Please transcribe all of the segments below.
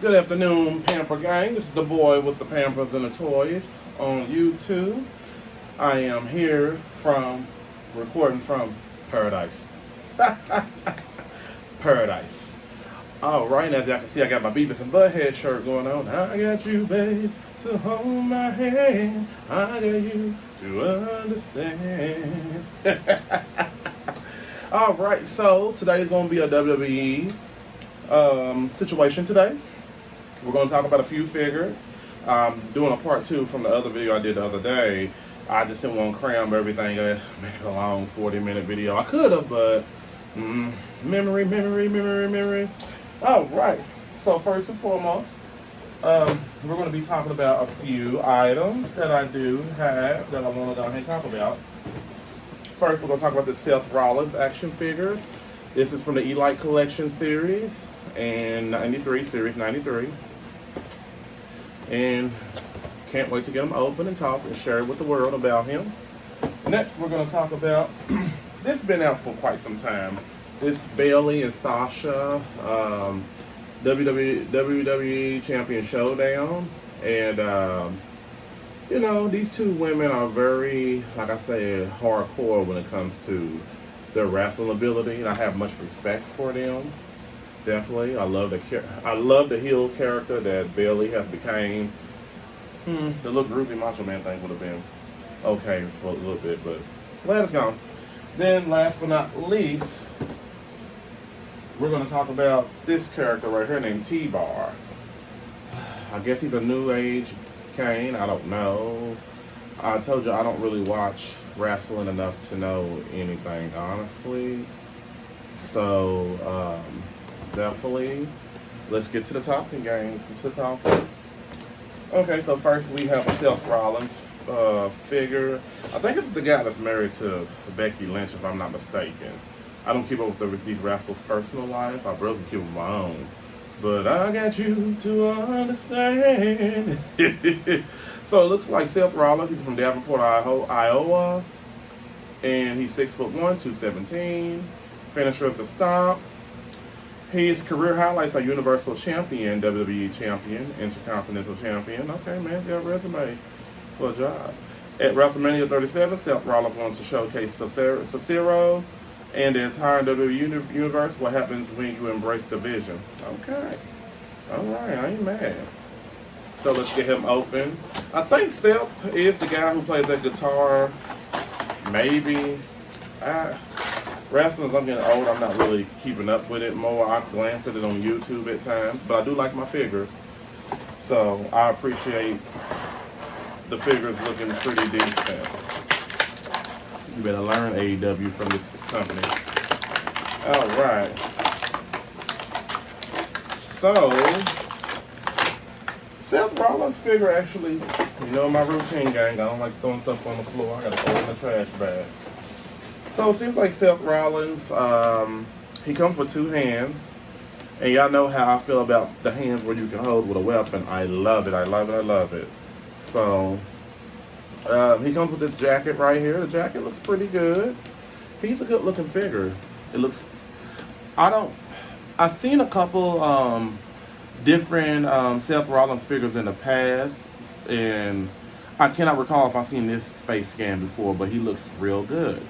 Good afternoon, Pamper Gang. This is the boy with the Pampers and the toys on YouTube. I am here recording from Paradise. Paradise. Alright, as y'all can see, I got my Beavis and Butthead shirt going on. I got you, babe, to hold my hand. I got you to understand. Alright, so today is going to be a WWE situation today. We're going to talk about a few figures. Doing a part 2 from the other video I did the other day. I just didn't want to cram everything and make it a long 40-minute video. I could have, but memory. All right. So first and foremost, we're going to be talking about a few items that I do have that I want to go ahead and talk about. First, we're going to talk about the Seth Rollins action figures. This is from the Elite Collection series and series 93. And can't wait to get them open and talk and share with the world about him. Next, we're going to talk about, this has been out for quite some time. This Bayley and Sasha WWE Champion Showdown. And, you know, these two women are very, like I said, hardcore when it comes to their wrestling ability. And I have much respect for them. Definitely. I love the heel character that Bayley has became. The little groovy Macho Man thing would have been okay for a little bit, but glad it's gone. Then last but not least, we're going to talk about this character right here named T-Bar. I guess he's a new age Kane. I don't know. I told you I don't really watch wrestling enough to know anything, honestly. So, definitely, let's get to the talking, games. Let's get to talking. Okay, so first we have a Seth Rollins figure. I think it's the guy that's married to Becky Lynch, if I'm not mistaken. I don't keep up with these wrestlers' personal life. I really keep with my own. But I got you to understand. So it looks like Seth Rollins. He's from Davenport, Iowa. And he's 6'1", 217. Finisher of the Stomp. His career highlights are Universal Champion, WWE Champion, Intercontinental Champion. Okay, man, got a resume for a job. At WrestleMania 37, Seth Rollins wanted to showcase Cesaro and the entire WWE universe. What happens when you embrace the vision? Okay. All right, I ain't mad. So let's get him open. I think Seth is the guy who plays that guitar. Maybe. Wrestling, as I'm getting old, I'm not really keeping up with it more. I glance at it on YouTube at times, but I do like my figures. So I appreciate the figures looking pretty decent. You better learn AEW from this company. Alright. So, Seth Rollins figure actually, you know my routine, gang. I don't like throwing stuff on the floor. I gotta throw it in the trash bag. So it seems like Seth Rollins, he comes with two hands. And y'all know how I feel about the hands where you can hold with a weapon. I love it, I love it, I love it. So, he comes with this jacket right here. The jacket looks pretty good. He's a good looking figure. It looks, I've seen a couple different Seth Rollins figures in the past. And I cannot recall if I've seen this face scan before, but he looks real good.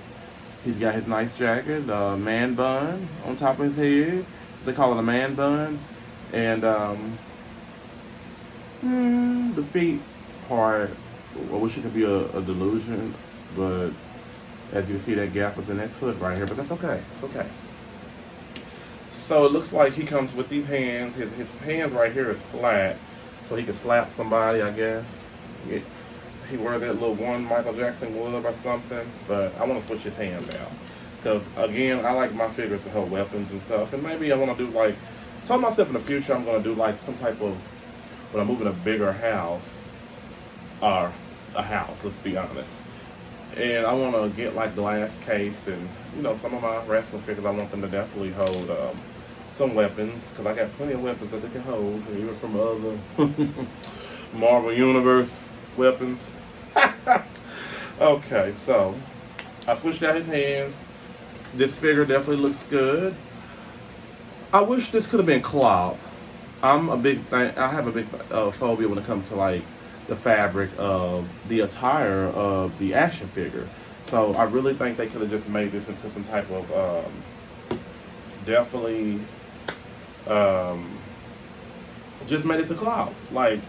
He's got his nice jacket, man bun on top of his head. They call it a man bun. And the feet part, I wish it could be a delusion, but as you can see, that gap is in that foot right here, but that's okay. It's okay. So it looks like he comes with these hands. His hands right here is flat, so he can slap somebody, I guess. He wears that little one Michael Jackson glove or something, but I want to switch his hands out. Because, again, I like my figures to hold weapons and stuff. And maybe I want to do, like, told myself in the future I'm going to do, like, some type of, when I move in a bigger house, or a house, let's be honest. And I want to get, like, glass case and, you know, some of my wrestling figures, I want them to definitely hold some weapons. Because I got plenty of weapons that they can hold, even from other Marvel Universe weapons. Okay, so I switched out his hands. This figure definitely looks good. I wish this could have been cloth. I have a big phobia when it comes to like the fabric of the attire of the action figure. So I really think they could have just made this into some type of definitely um, just made it to clout. Like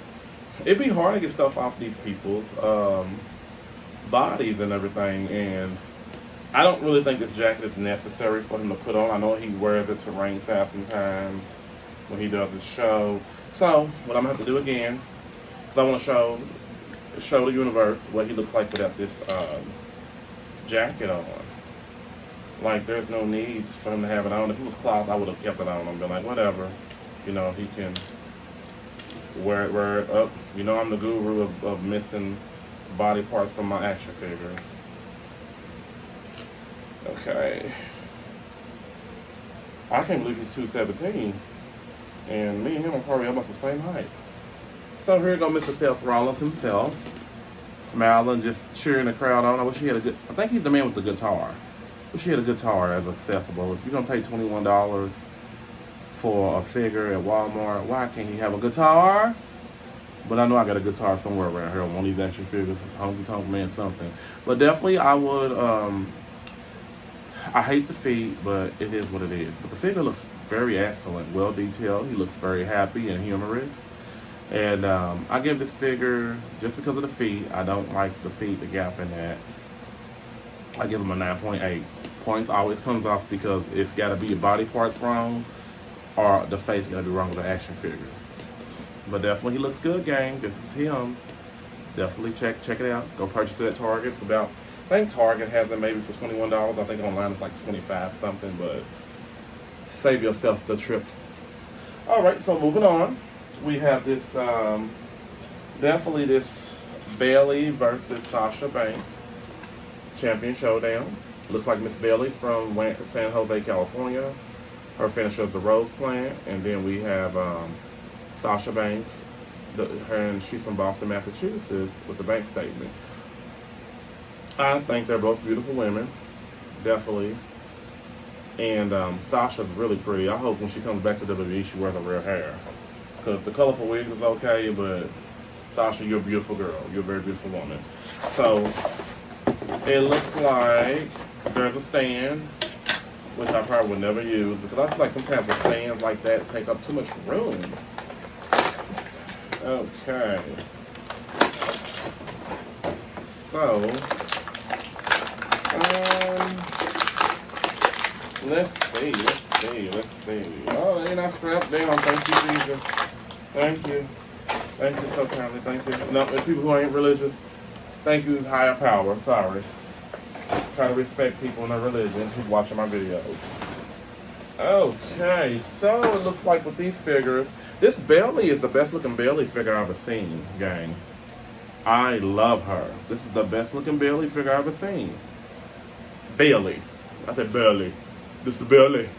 it'd be hard to get stuff off these people's bodies and everything. And I don't really think this jacket is necessary for him to put on. I know he wears it to ringside sometimes when he does his show. So what I'm gonna have to do again, because I want to show the universe what he looks like without this jacket on. Like there's no need for him to have it on. If it was cloth, I would have kept it on and been like, whatever, you know, he can wear it up. You know, I'm the guru of missing body parts from my action figures. Okay. I can't believe he's 217. And me and him are probably almost the same height. So here you go, Mr. Seth Rollins himself. Smiling, just cheering the crowd on. I think he's the man with the guitar. I wish he had a guitar as accessible. If you're going to pay $21 for a figure at Walmart, why can't he have a guitar? But I know I got a guitar somewhere around here on one of these action figures. Honky Tonk Man something. But definitely I would, I hate the feet, but it is what it is. But the figure looks very excellent, well detailed. He looks very happy and humorous. And I give this figure, just because of the feet, I don't like the feet, the gap in that. I give him a 9.8. Points always comes off because it's got to be your body parts wrong or the face got to be wrong with the action figure. But definitely he looks good, gang. This is him. Definitely check it out. Go purchase it at Target. It's about, I think Target has it maybe for $21. I think online it's like 25 something, but save yourself the trip. All right, so moving on. We have this, definitely this Bayley versus Sasha Banks champion showdown. Looks like Miss Bayley's from San Jose, California. Her finisher is the Rose Plant. And then we have Sasha Banks, and she's from Boston, Massachusetts, with the bank statement. I think they're both beautiful women, definitely. And Sasha's really pretty. I hope when she comes back to WWE, she wears her real hair. Because the colorful wig is okay, but Sasha, you're a beautiful girl. You're a very beautiful woman. So it looks like there's a stand, which I probably would never use, because I feel like sometimes the stands like that take up too much room. Okay. So, let's see. Oh, they're not strapped down. Thank you, Jesus. Thank you. Thank you so kindly. Thank you. No, if people who ain't religious, thank you, higher power. Sorry. Try to respect people in their religion who's watching my videos. Okay, so it looks like with these figures, this Bayley is the best looking Bayley figure I've ever seen, gang. I love her. This is the best looking Bayley figure I've ever seen. Bayley. I said Bayley. This is Bayley.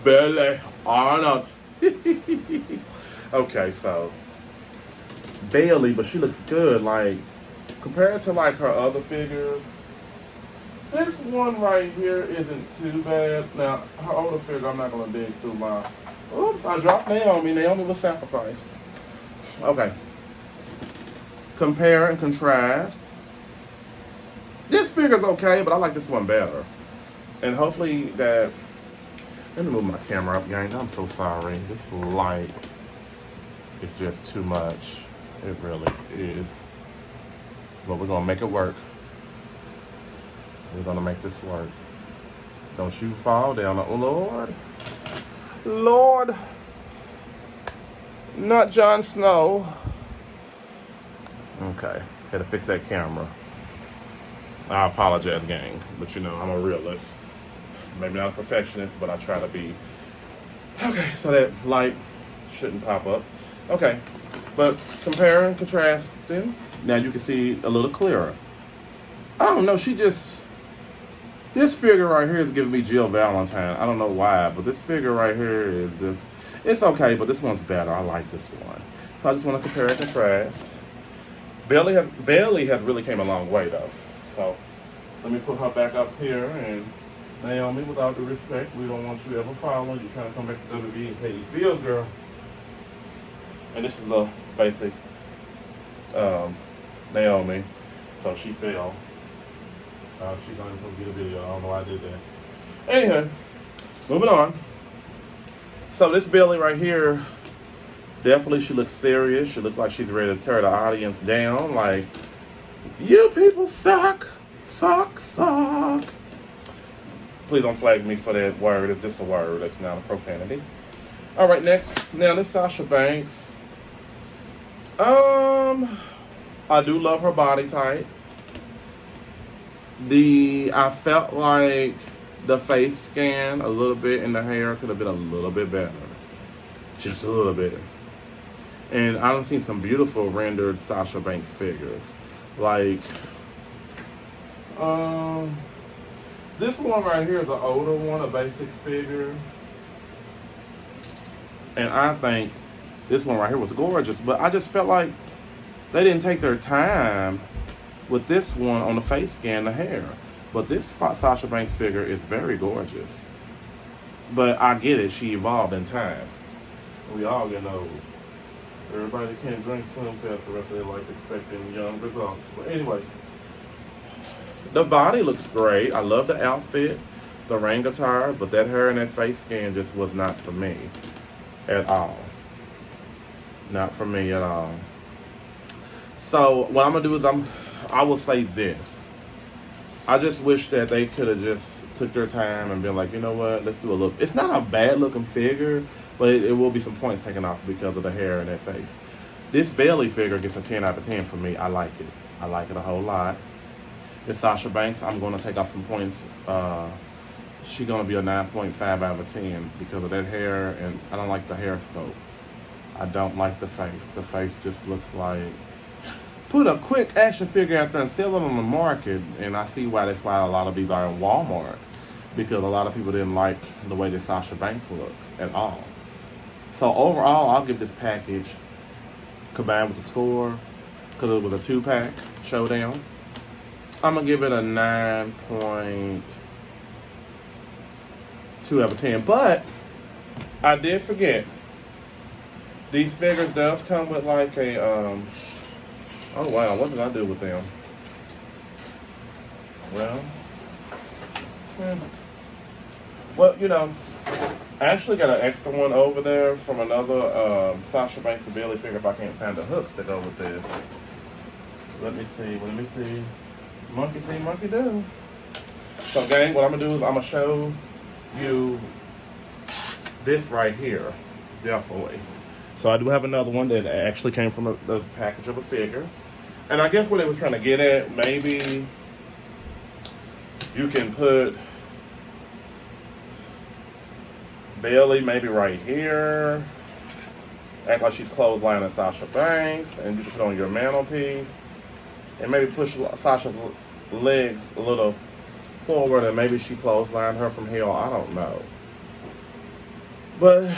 Bayley Arnold. Okay, so Bayley, but she looks good. Like, compared to like her other figures, this one right here isn't too bad. Now, her older figure, I'm not going to dig through my... Oops, I dropped Naomi. Naomi was sacrificed. Okay. Compare and contrast. This figure's okay, but I like this one better. And hopefully that... Let me move my camera up, gang. I'm so sorry. This light is just too much. It really is. But we're going to make it work. We're going to make this work. Don't you fall down. Oh, Lord. Lord. Not Jon Snow. Okay. Had to fix that camera. I apologize, gang. But, you know, I'm a realist. Maybe not a perfectionist, but I try to be. Okay, so that light shouldn't pop up. Okay. But compare and contrast then. Now you can see a little clearer. I don't know, she just... This figure right here is giving me Jill Valentine. I don't know why, but this figure right here is just... It's okay, but this one's better. I like this one. So I just want to compare and contrast. Bayley has really came a long way, though. So let me put her back up here. And Naomi, with all due respect, we don't want you ever following. You're trying to come back to WWE and pay these bills, girl. And this is the basic Naomi. So she fell. She's not even supposed to get a video. I don't know why I did that. Anyway, moving on. So this Bayley right here, definitely she looks serious. She looks like she's ready to tear the audience down. Like, you people suck. Suck, suck. Please don't flag me for that word. It's just a word. That's not a profanity. All right, next. Now, this Sasha Banks. I do love her body type. I felt like the face scan a little bit and the hair could have been a little bit better. Just a little bit. And I done seen some beautiful rendered Sasha Banks figures. Like, this one right here is an older one, a basic figure. And I think this one right here was gorgeous. But I just felt like they didn't take their time with this one on the face scan, the hair. But this Sasha Banks figure is very gorgeous. But I get it, she evolved in time. We all get old. Everybody can't drink Slim Fast for the rest of their life expecting young results. But anyways, the body looks great. I love the outfit, the rain guitar, but that hair and that face scan just was not for me at all. Not for me at all. So what I'm gonna do is I will say this. I just wish that they could have just took their time and been like, you know what, let's do a look. It's not a bad looking figure, but it will be some points taken off because of the hair and that face. This Bayley figure gets a 10 out of 10 for me. I like it. I like it a whole lot. This Sasha Banks, I'm going to take off some points. She's going to be a 9.5 out of 10 because of that hair, and I don't like the hair scope. I don't like the face. The face just looks like... Put a quick action figure out there and sell it on the market, and I see why that's why a lot of these are in Walmart, because a lot of people didn't like the way that Sasha Banks looks at all. So overall, I'll give this package, combined with the score, because it was a 2-pack showdown, I'm going to give it a 9.2 out of 10. But I did forget, these figures does come with like a, oh wow, what did I do with them? Well, you know, I actually got an extra one over there from another Sasha Banks and Bayley figure if I can't find the hooks to go with this. Let me see. Monkey see, monkey do. So gang, what I'm gonna do is I'm gonna show you this right here, definitely. So I do have another one that actually came from the package of a figure. And I guess what they was trying to get at, maybe you can put Bayley maybe right here. Act like she's clotheslining Sasha Banks, and you can put on your mantelpiece. And maybe push Sasha's legs a little forward, and maybe she clotheslined her from here. I don't know. But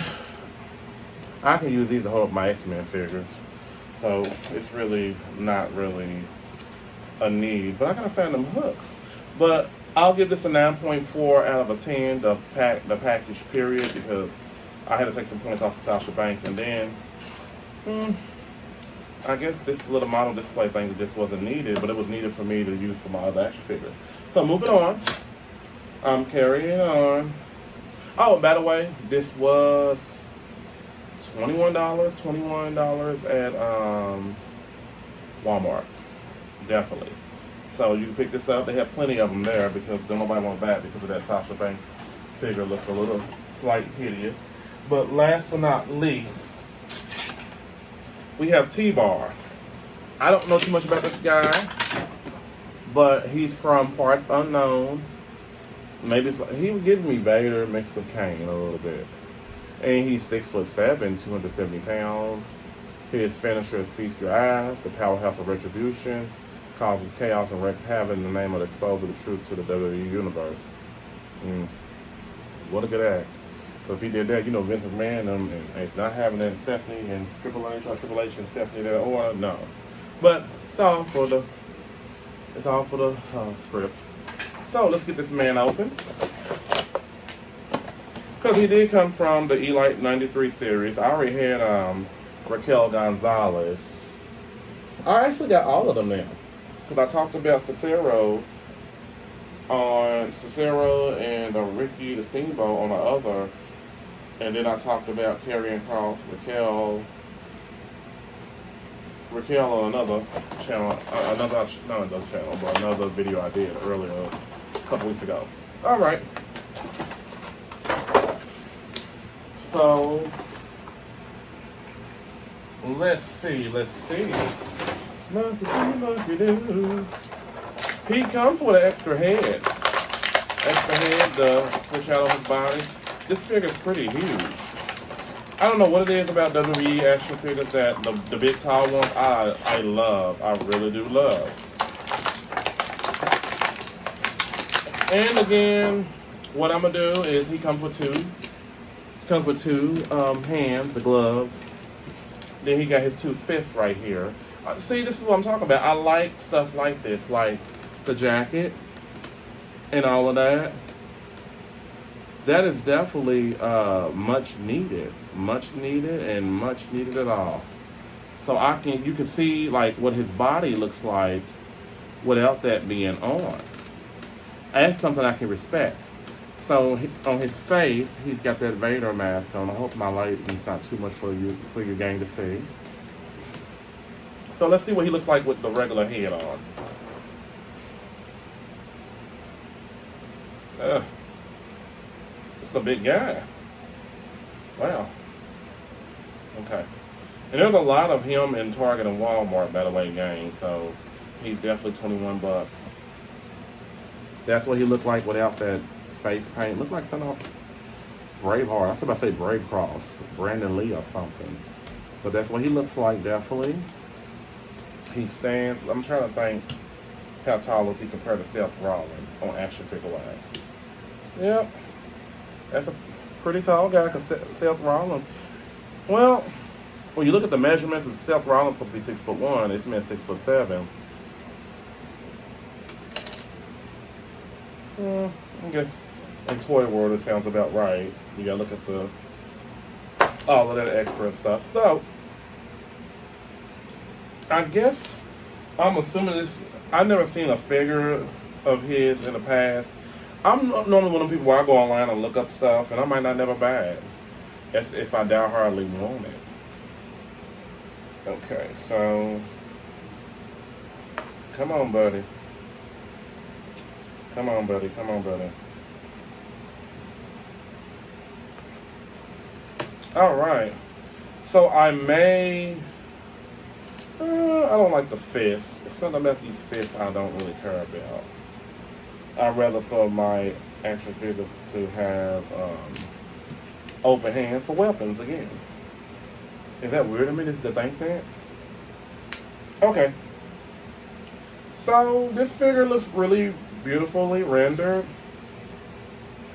I can use these to hold up my X-Men figures. So it's really not really a need. But I gotta find them hooks. But I'll give this a 9.4 out of a 10, the package period, because I had to take some points off of Sasha Banks. And then, I guess this little model display thing just wasn't needed, but it was needed for me to use for my other action figures. So moving on. I'm carrying on. Oh, by the way, this was $21 at Walmart. Definitely. So you can pick this up. They have plenty of them there because nobody wants that because of that Sasha Banks figure looks a little slight hideous. But last but not least, we have T-Bar. I don't know too much about this guy, but he's from parts unknown. Maybe he gives me Vader mixed with Kane a little bit. And he's 6'7", 270 pounds. His finisher is Feast Your Eyes, the powerhouse of retribution, causes chaos and wreaks havoc in the name of exposing the truth to the WWE universe. What a good act. So if he did that, you know, Vince McMahon and it's not having that Stephanie and Triple H or Triple H and Stephanie there, or no. But it's all for the script. So let's get this man open. Because he did come from the Elite 93 series. I already had Raquel Gonzalez. I actually got all of them now. Because I talked about Cicero and Ricky the Steamboat on the other. And then I talked about Karrion Kross, Raquel on another channel, not another channel, but another video I did earlier, a couple weeks ago. All right. So, let's see. Monkey do. He comes with an extra head to switch out on his body. This figure's pretty huge. I don't know what it is about WWE action figures that the big tall ones I love. I really do love. And again, what I'm gonna do is he comes with two. He comes with two hands, the gloves. Then he got his two fists right here. See, this is what I'm talking about. I like stuff like this, like the jacket and all of that. That is definitely much needed and much needed at all. So you can see like what his body looks like without that being on. That's something I can respect. So on his face, he's got that Vader mask on. I hope my lighting's not too much for your gang to see. So let's see what he looks like with the regular head on. It's a big guy. Wow. Okay. And there's a lot of him in Target and Walmart, by the way, gang. So he's definitely $21. That's what he looked like without that face paint. Looked like something off Braveheart. I was about to say Brave Cross, Brandon Lee or something. But that's what he looks like, definitely. He stands. I'm trying to think how tall is he compared to Seth Rollins on action figure wise. Yep. That's a pretty tall guy because Seth Rollins. Well, when you look at the measurements, if Seth Rollins supposed to be 6'1", this man's 6'7". I guess in Toy World it sounds about right. You gotta look at all of that extra stuff. So I guess I'm assuming this. I've never seen a figure of his in the past. I'm normally one of the people where I go online and look up stuff, and I might not never buy it. That's if I downheartedly want it. Okay, so come on, buddy. Come on, buddy. All right. So I don't like the fists. There's something about these fists I don't really care about. I'd rather for my action figures to have open hands for weapons again. Is that weird to me to think that? Okay. So this figure looks really beautifully rendered.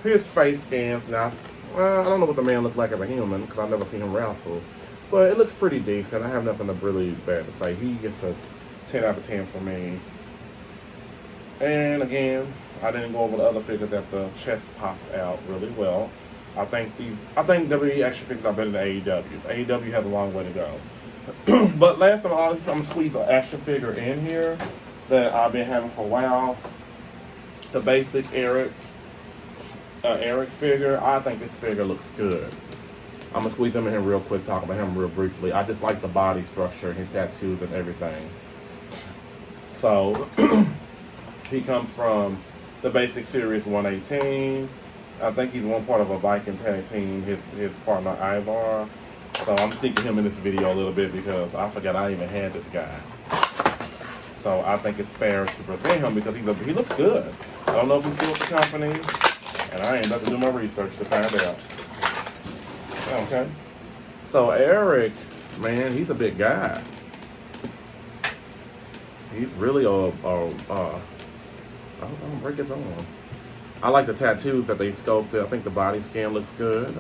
His face scans now. I don't know what the man looked like as a human because I've never seen him wrestle. But it looks pretty decent. I have nothing really bad to say. He gets a 10 out of 10 for me. And again, I didn't go over the other figures that the chest pops out really well. I think WWE action figures are better than AEW's. AEW has a long way to go. But last of all, I'm going to squeeze an action figure in here that I've been having for a while. It's a basic Erik figure. I think this figure looks good. I'm going to squeeze him in here real quick, talk about him real briefly. I just like the body structure, his tattoos and everything. So, he comes from the Basic Series 118. I think he's one part of a Viking tag team, his partner Ivar. So I'm sneaking him in this video a little bit because I forgot I even had this guy. So I think it's fair to present him because he looks good. I don't know if he's still with the company, and I ain't about to do my research to find out. Okay. So Erik, man, he's a big guy. He's really I don't break his arm. I like the tattoos that they sculpted. I think the body scan looks good.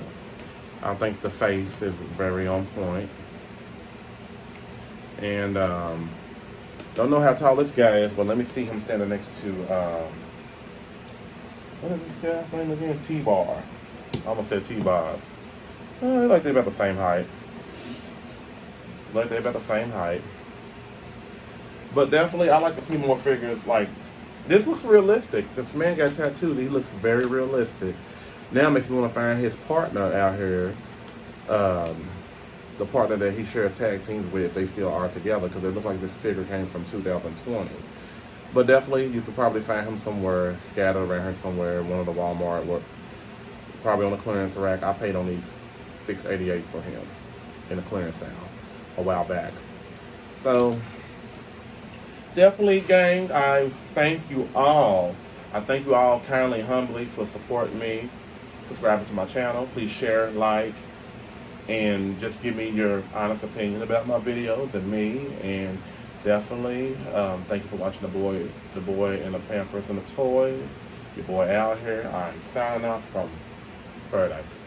I think the face is very on point. And don't know how tall this guy is, but let me see him standing next to what is this guy's name again? T-Bar. I almost said T-Bars. Like they're about the same height. Like they're about the same height. But definitely, I like to see more figures. Like, this looks realistic. This man got tattooed. He looks very realistic. Now it makes me want to find his partner out here. The partner that he shares tag teams with, they still are together, because it looks like this figure came from 2020. But definitely, you could probably find him somewhere, scattered around here somewhere, one of the Walmart, or probably on the clearance rack. I paid on these $6.88 for him in the clearance aisle a while back. So, definitely, gang, I thank you all. I thank you all kindly, humbly for supporting me, subscribing to my channel. Please share, like, and just give me your honest opinion about my videos and me. And definitely, thank you for watching the boy and the Pampers and the toys. Your boy out here. I'm signing off from paradise.